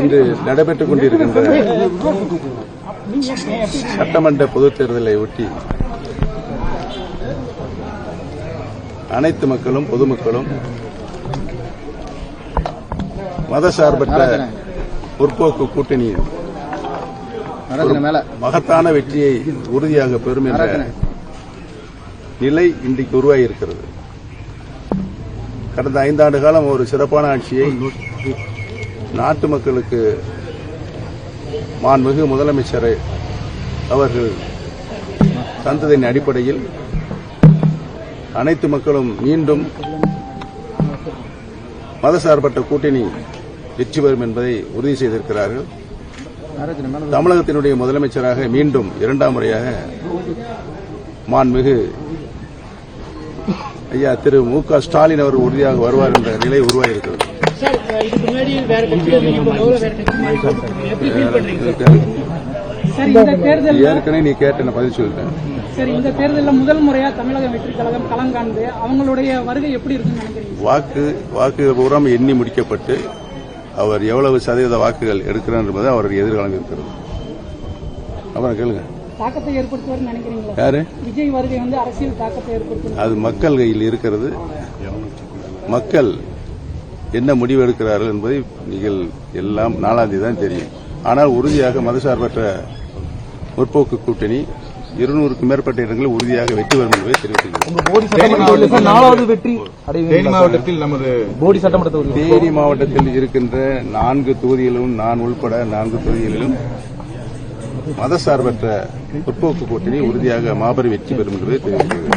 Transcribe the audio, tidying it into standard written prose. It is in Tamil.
இன்று நடைபெற்றுக் கொண்டிருக்கின்ற சட்டமன்ற பொதுத் தேர்தலை ஒட்டி அனைத்து மக்களும் பொதுமக்களும் மதசார்பற்ற முற்போக்கு கூட்டணியின் மகத்தான வெற்றியை உறுதியாக பெறும் என்ற நிலை இன்றைக்கு உருவாகியிருக்கிறது. கடந்த 5 ஆண்டு காலம் ஒரு சிறப்பான ஆட்சியை நாட்டு மக்களுக்கு மாண்புமிகு முதலமைச்சரை அவர்கள் தந்ததின் அடிப்படையில் அனைத்து மக்களும் மீண்டும் மதசார்பற்ற கூட்டணி வெற்றி பெறும் என்பதை உறுதி செய்திருக்கிறார்கள். தமிழகத்தினுடைய முதலமைச்சராக மீண்டும் 2ஆம் முறையாக மாண்புமிகு ஐயா திரு மு.க. ஸ்டாலின் அவர் உறுதியாக வருவார் என்ற நிலை உருவாகியிருக்கிறது. ஏற்கனவே நீ கேட்ட பதில் சொல்லிட்டேன். சரி, இந்த தேர்தலில் முதல் முறையா தமிழக வெற்றி கழகம் களம் காண்பது அவங்களுடைய வருகை எப்படி இருக்குன்னு நினைக்கிறீங்க? வாக்குகள் பூரா எண்ணி முடிக்கப்பட்டு அவர் எவ்வளவு சதவீத வாக்குகள் எடுக்கிறார் என்பது அவருடைய எதிர்காலம் இருக்கிறது. அப்புறம் கேளுங்க. தாக்கத்தை ஏற்படுத்துவார் நினைக்கிறீங்களா? யாரு? விஜய் வருகை அரசியல் தாக்கத்தை ஏற்படுத்தும். அது மக்கள் கையில் இருக்கிறது. மக்கள் என்ன முடிவு எடுக்கிறார்கள் என்பதை நீங்கள் எல்லாம் 4ஆம் தேதி தான் தெரியும். ஆனால் உறுதியாக மதசார்பற்ற முற்போக்கு கூட்டணி 200க்கும் மேற்பட்ட இடங்களில் உறுதியாக வெற்றி பெறும் என்பதை தெரிவித்துள்ளது. தேனி மாவட்டத்தில் இருக்கின்ற 4 தொகுதிகளிலும் நான் உள்பட 4 தொகுதிகளிலும் மதசார்பற்ற முற்போக்கு கூட்டணி உறுதியாக மாபெரும் வெற்றி பெறும் என்பதை தெரிவித்துள்ளது.